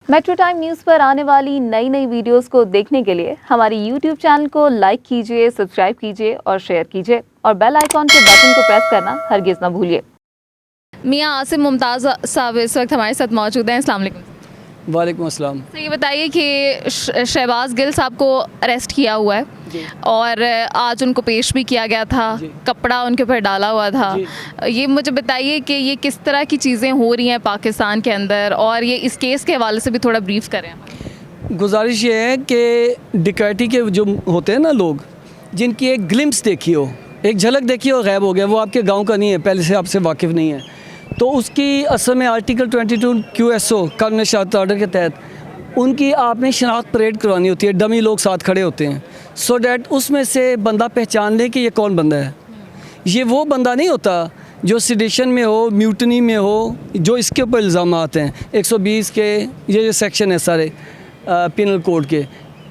Metro time news पर आने वाली नई नई वीडियोस को देखने के लिए हमारी यूट्यूब चैनल को लाइक कीजिए, सब्सक्राइब कीजिए और शेयर कीजिए और बेल आइकॉन के बटन को प्रेस करना हरगिज़ ना भूलिए। मियाँ आसिम मुमताज़ साहब इस वक्त हमारे साथ मौजूद हैं। अस्सलाम वालेकुम। वालेकुम अस्सलाम। तो ये बताइए कि शहबाज गिल साहब को अरेस्ट किया हुआ है और आज उनको पेश भी किया गया था, कपड़ा उनके ऊपर डाला हुआ था। ये मुझे बताइए कि ये किस तरह की चीज़ें हो रही हैं पाकिस्तान के अंदर और ये इस केस के हवाले से भी थोड़ा ब्रीफ करें। गुजारिश ये है कि डकैती के जो होते हैं ना लोग, जिनकी एक ग्लिम्स देखी हो, एक झलक देखी हो, गायब हो गया, वो आपके गांव का नहीं है, पहले से आपसे वाकिफ़ नहीं है, तो उसकी असल में आर्टिकल 22 QSO कानून शनाख्त ऑर्डर के तहत उनकी आपने शनाख्त परेड करवानी होती है। डमी लोग साथ खड़े होते हैं सो डैट उसमें से बंदा पहचान ले कि ये कौन बंदा है। ये वो बंदा नहीं होता जो सिडिशन में हो, म्यूटनी में हो, जो इसके ऊपर इल्ज़ाम आते हैं। 120 के ये जो सेक्शन है सारे पिनल कोड के,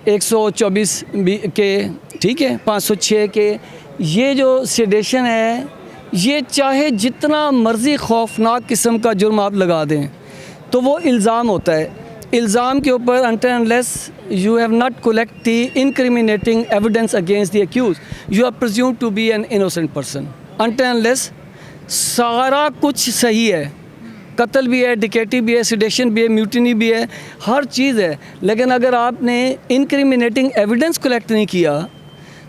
124 के, ठीक है, 506 के, ये जो सिडिशन है, ये चाहे जितना मर्ज़ी खौफनाक किस्म का जुर्म आप लगा दें तो वो इल्ज़ाम होता है। इल्ज़ाम के ऊपर until unless you have not collect the incriminating evidence against the accused, you are presumed to be an innocent person. Until unless सारा कुछ सही है, कत्ल भी है, डकैती भी है, सिडेशन भी है, म्यूटिनी भी है, हर चीज़ है, लेकिन अगर आपने incriminating evidence collect नहीं किया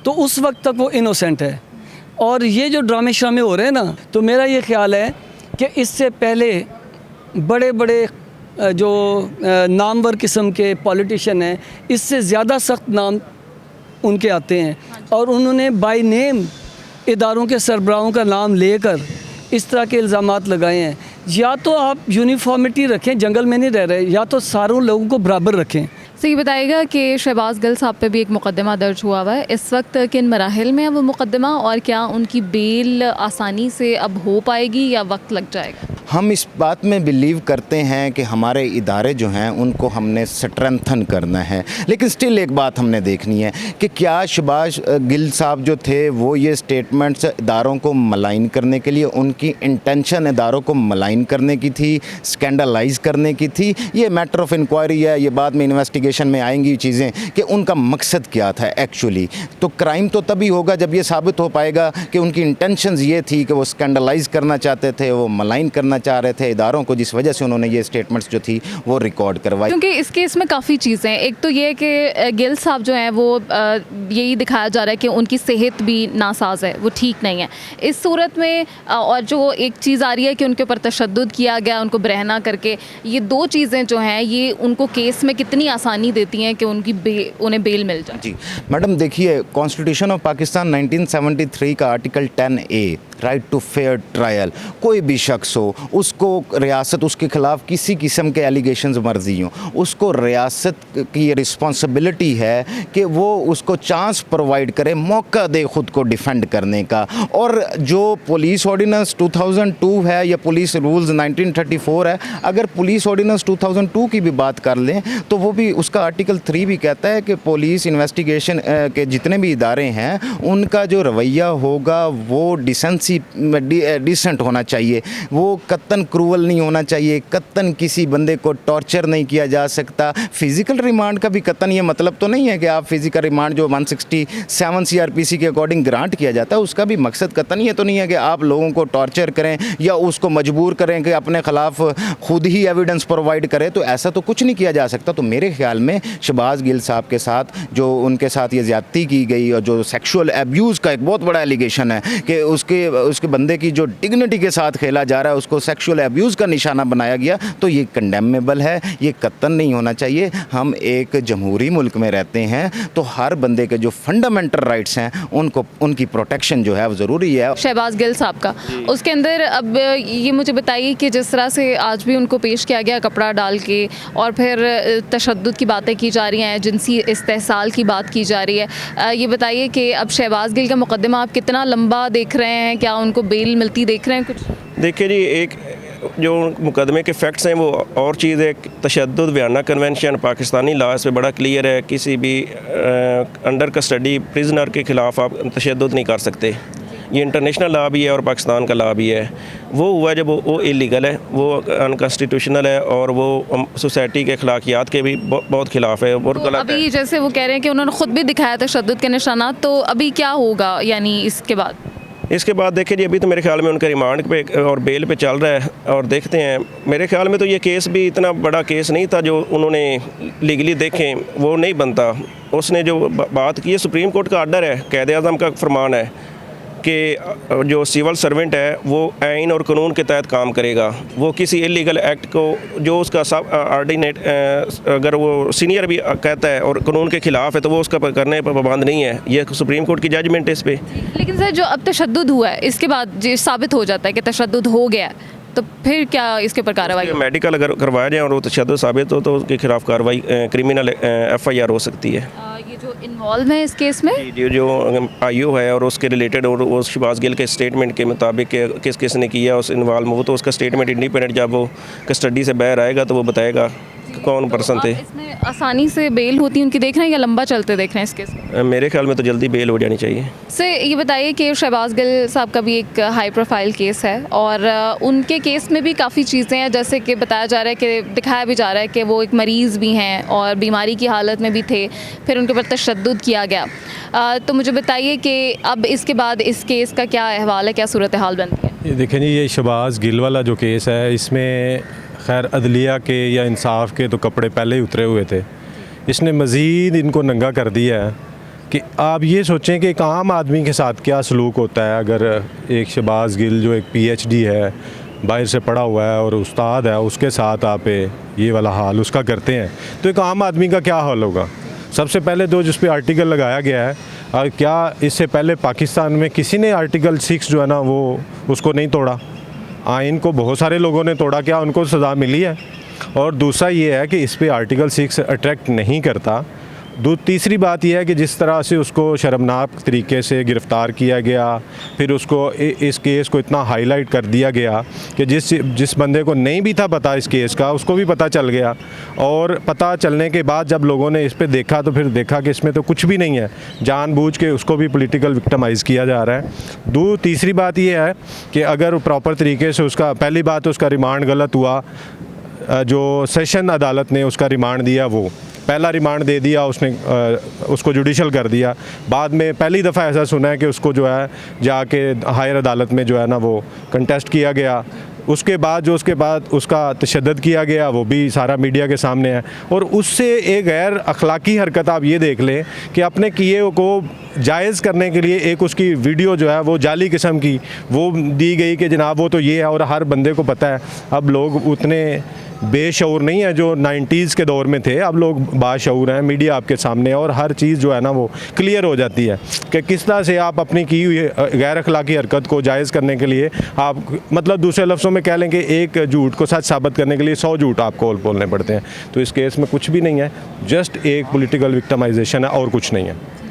तो उस वक्त तक वो innocent है। और ये जो ड्रामे श्रामे हो रहे हैं ना, तो मेरा ये ख्याल है कि इससे पहले बड़े बड़े जो नामवर किस्म के पॉलिटिशियन हैं, इससे ज़्यादा सख्त नाम उनके आते हैं और उन्होंने बाय नेम इदारों के सरबराहों का नाम लेकर इस तरह के इल्ज़ामात लगाए हैं। या तो आप यूनिफॉर्मिटी रखें, जंगल में नहीं रह रहे, या तो सारों लोगों को बराबर रखें। तो ये बताइएगा कि शहबाज गिल साहब पे भी एक मुकदमा दर्ज हुआ हुआ है, इस वक्त किन मराहिल में है वो मुकदमा और क्या उनकी बेल आसानी से अब हो पाएगी या वक्त लग जाएगा? हम इस बात में बिलीव करते हैं कि हमारे इदारे जो हैं उनको हमने स्ट्रेंथन करना है, लेकिन स्टिल एक बात हमने देखनी है कि क्या शहबाज गिल साहब जो थे वो ये स्टेटमेंट्स इदारों को मलाइन करने के लिए, उनकी इंटेंशन इदारों को मलाइन करने की थी, स्कैंडलाइज करने की थी? ये मैटर ऑफ इंक्वायरी है, ये बाद में इन्वेस्टिगेशन में आएंगी चीज़ें कि उनका मकसद क्या था एक्चुअली। तो क्राइम तो तभी होगा जब ये साबित हो पाएगा कि उनकी इंटेंशंस ये थी कि वो स्कैंडलाइज करना चाहते थे, वो मलाइन करना चाह रहे थे इदारों को, जिस वजह से उन्होंने ये स्टेटमेंट्स जो थी वो रिकॉर्ड करवाई। क्योंकि इस केस में काफ़ी चीज़ें हैं। एक तो ये है कि गिल साहब जो हैं वो यही दिखाया जा रहा है कि उनकी सेहत भी नासाज है, वो ठीक नहीं है। इस सूरत में और जो एक चीज़ आ रही है कि उनके ऊपर तशद्दुद किया गया, उनको बरहना करके, ये दो चीज़ें जो हैं ये उनको केस में कितनी आसानी देती हैं कि उन्हें बेल मिल जाए? जी मैडम, देखिए कॉन्स्टिट्यूशन ऑफ पाकिस्तान 1973 का article 10A, right to fair trial, कोई भी शख्स हो, उसको रियासत उसके ख़िलाफ़ किसी किस्म के एलिगेशंस मर्जी हों, उसको रियासत की रिस्पॉन्सिबिलिटी है कि वो उसको चांस प्रोवाइड करे, मौका दे ख़ुद को डिफेंड करने का। और जो पुलिस ऑर्डिनेंस 2002 है या पुलिस रूल्स 1934 है, अगर पुलिस ऑर्डिनेंस 2002 की भी बात कर लें तो वो भी, उसका आर्टिकल 3 भी कहता है कि पुलिस इन्वेस्टिगेशन के जितने भी इदारे हैं उनका जो रवैया होगा वो डिसेंट होना चाहिए, वो कत्तन क्रूअल नहीं होना चाहिए, कत्तन किसी बंदे को टॉर्चर नहीं किया जा सकता। फिज़िकल रिमांड का भी कत्तन ये मतलब तो नहीं है कि आप फिज़िकल रिमांड जो 167 CRPC के अकॉर्डिंग ग्रांट किया जाता है उसका भी मकसद कत्तन ये तो नहीं है कि आप लोगों को टॉर्चर करें या उसको मजबूर करें कि अपने ख़िलाफ़ खुद ही एविडेंस प्रोवाइड करें, तो ऐसा तो कुछ नहीं किया जा सकता। तो मेरे ख्याल में शहबाज गिल साहब के साथ जो उनके साथ ये ज़्यादती की गई और जो सेक्सुअल एब्यूज़ का एक बहुत बड़ा एलिगेशन है कि उसके बंदे की जो डिग्निटी के साथ खेला जा रहा है, उसको सेक्सुअल एब्यूज़ का निशाना बनाया गया, तो ये कंडेमेबल है, ये कत्तन नहीं होना चाहिए। हम एक जमहूरी मुल्क में रहते हैं तो हर बंदे के जो फंडामेंटल राइट्स हैं उनको, उनकी प्रोटेक्शन जो है वो ज़रूरी है। शहबाज गिल साहब का उसके अंदर, अब ये मुझे बताइए कि जिस तरह से आज भी उनको पेश किया गया कपड़ा डाल के और फिर तशद्दुद की बातें की जा रही हैं, जिनसी इस्तेहसाल की बात की जा रही है, ये बताइए कि अब शहबाज गिल का मुकदमा आप कितना लंबा देख रहे हैं, क्या उनको बेल मिलती देख रहे हैं कुछ? देखिए जी, एक जो मुकदमे के फैक्ट्स हैं वो और चीज़ है। तशद्दुद वियना कन्वेंशन पाकिस्तानी लॉ इस पर बड़ा क्लियर है, किसी भी अंडर कस्टडी प्रिजनर के ख़िलाफ़ आप तशद्दुद नहीं कर सकते। ये इंटरनेशनल लॉ भी है और पाकिस्तान का लॉ भी है। वो हुआ जब वो इलीगल है, वो अनकॉन्स्टिट्यूशनल है और वो सोसाइटी के अखलाकियात के भी बहुत खिलाफ है और तो गलत है। अभी जैसे वो कह रहे हैं कि उन्होंने खुद भी दिखाया तशद्दुद के निशानात, तो अभी क्या होगा यानी इसके बाद? इसके बाद देखिए जी, अभी तो मेरे ख्याल में उनका रिमांड पे और बेल पे चल रहा है और देखते हैं। मेरे ख्याल में तो ये केस भी इतना बड़ा केस नहीं था जो उन्होंने लीगली देखें, वो नहीं बनता। उसने जो बात की है, सुप्रीम कोर्ट का आर्डर है, कैद आज़म का फरमान है कि जो सिविल सर्वेंट है वो आइन और कानून के तहत काम करेगा। वो किसी इलीगल एक्ट को जो उसका सब ऑर्डिनेट अगर वो सीनियर भी कहता है और कानून के खिलाफ है तो वो उसका करने पर पाबंद नहीं है। ये सुप्रीम कोर्ट की जजमेंट है इस पर। लेकिन सर जो अब तशद्दुद हुआ है, इसके बाद जो साबित हो जाता है कि तशद्दुद हो गया है, तो फिर क्या इसके ऊपर कार्रवाई? मेडिकल अगर करवाया जाए और वो तशद्दुद साबित हो तो उसके खिलाफ कार्रवाई क्रिमिनल FIR हो सकती है। ये जो इन्वॉल्व है इस केस में, जो IO है और उसके रिलेटेड और वो शहबाज गिल के स्टेटमेंट के मुताबिक किस किस ने किया उस इन्वॉल्व, वो तो उसका स्टेटमेंट इंडिपेंडेंट जब वो कस्टडी से बाहर आएगा तो वो बताएगा कौन पर्सन थे। इसमें आसानी से बेल होती है उनकी देख रहे हैं या लंबा चलते देख रहे हैं इस केस में? मेरे ख्याल में तो जल्दी बेल हो जानी चाहिए। से ये बताइए कि शहबाज गिल साहब का भी एक हाई प्रोफाइल केस है और उनके केस में भी काफ़ी चीज़ें हैं, जैसे कि बताया जा रहा है कि दिखाया भी जा रहा है कि वो एक मरीज़ भी हैं और बीमारी की हालत में भी थे, फिर उनके ऊपर तशद्दुद किया गया। तो मुझे बताइए कि अब इसके बाद इस केस का क्या अहवाल है, क्या सूरत हाल बनती है? ये देखें जी, ये शहबाज गिल वाला जो केस है, इसमें खैर अदलिया के या इंसाफ के तो कपड़े पहले ही उतरे हुए थे। इसने मज़ीद इनको नंगा कर दिया है कि आप ये सोचें कि एक आम आदमी के साथ क्या सलूक होता है अगर एक शहबाज गिल जो एक PhD है, बाहर से पढ़ा हुआ है और उस्ताद है, उसके साथ आप ये वाला हाल उसका करते हैं, तो एक आम आदमी का क्या हाल होगा? सबसे पहले तो जिस पे आर्टिकल लगाया गया है, क्या इससे पहले पाकिस्तान में किसी ने आर्टिकल 6 जो है ना वो उसको नहीं तोड़ा? आइन को बहुत सारे लोगों ने तोड़ा, क्या उनको सज़ा मिली है? और दूसरा ये है कि इस पे आर्टिकल 6 अट्रैक्ट नहीं करता। तीसरी बात यह है कि जिस तरह से उसको शर्मनाक तरीके से गिरफ़्तार किया गया, फिर उसको इस केस को इतना हाईलाइट कर दिया गया कि जिस बंदे को नहीं भी था पता इस केस का, उसको भी पता चल गया। और पता चलने के बाद जब लोगों ने इस पे देखा तो फिर देखा कि इसमें तो कुछ भी नहीं है, जानबूझ के उसको भी पॉलिटिकल विक्टिमाइज़ किया जा रहा है। तीसरी बात यह है कि अगर प्रॉपर तरीके से उसका, पहली बात उसका रिमांड गलत हुआ, जो सेशन अदालत ने उसका रिमांड दिया वो पहला रिमांड दे दिया उसने, उसको जुडिशल कर दिया। बाद में पहली दफ़ा ऐसा सुना है कि उसको जो है जाके हायर अदालत में जो है ना वो कंटेस्ट किया गया। उसके बाद उसका तशद्दुद किया गया, वो भी सारा मीडिया के सामने है। और उससे एक गैर अखलाकी हरकत आप ये देख लें कि अपने किए को जायज़ करने के लिए एक उसकी वीडियो जो है वो जाली किस्म की वो दी गई कि जनाब वो तो ये है, और हर बंदे को पता है। अब लोग उतने बेशऊर नहीं है जो 90s के दौर में थे, अब लोग बाशऊर हैं, मीडिया आपके सामने है और हर चीज़ जो है ना वो क्लियर हो जाती है कि किस तरह से आप अपनी की हुई गैर अखलाकी हरकत को जायज़ करने के लिए आप, मतलब दूसरे लफ्ज़ों में कह लें कि एक झूठ को सच साबित करने के लिए 100 झूठ आपको बोलने पड़ते हैं। तो इस केस में कुछ भी नहीं है, जस्ट एक पॉलिटिकल विक्टिमाइजेशन है और कुछ नहीं है।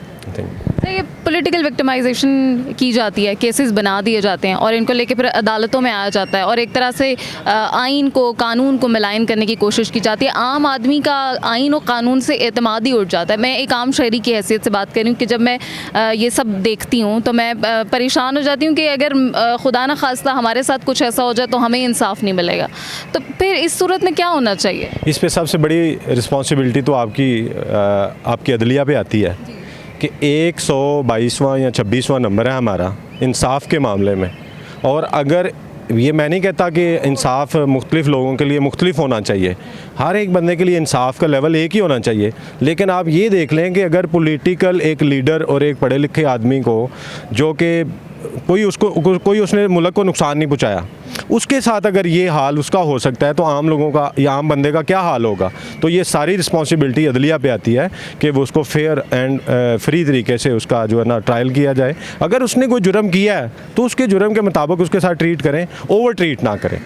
ये पॉलिटिकल विक्टिमाइजेशन की जाती है, केसेस बना दिए जाते हैं और इनको लेके फिर अदालतों में आया जाता है और एक तरह से आइन को, कानून को मिलान करने की कोशिश की जाती है। आम आदमी का आइन और कानून से एतमाद ही उठ जाता है। मैं एक आम शहरी की हैसियत से बात कर रही हूँ कि जब मैं ये सब देखती हूँ तो मैं परेशान हो जाती हूँ कि अगर खुदा न खास्ता हमारे साथ कुछ ऐसा हो जाए तो हमें इंसाफ नहीं मिलेगा। तो फिर इस सूरत में क्या होना चाहिए? इस पर सबसे बड़ी रिस्पॉन्सिबिलिटी तो आपकी अदलिया पे आती है कि 122वां या 26वां नंबर है हमारा इंसाफ के मामले में। और अगर ये मैं नहीं कहता कि इंसाफ मुख्तलिफ़ लोगों के लिए मुख्तलिफ होना चाहिए, हर एक बंदे के लिए इंसाफ का लेवल एक ही होना चाहिए। लेकिन आप ये देख लें कि अगर पॉलिटिकल एक लीडर और एक पढ़े लिखे आदमी को, जो कि कोई उसने मुल्क को नुकसान नहीं पहुंचाया, उसके साथ अगर ये हाल उसका हो सकता है तो आम लोगों का या आम बंदे का क्या हाल होगा? तो ये सारी रिस्पॉन्सिबिलिटी अदलिया पे आती है कि वो उसको फेयर एंड फ्री तरीके से उसका जो है ना ट्रायल किया जाए। अगर उसने कोई जुर्म किया है तो उसके जुर्म के मुताबिक उसके साथ ट्रीट करें, ओवर ट्रीट ना करें।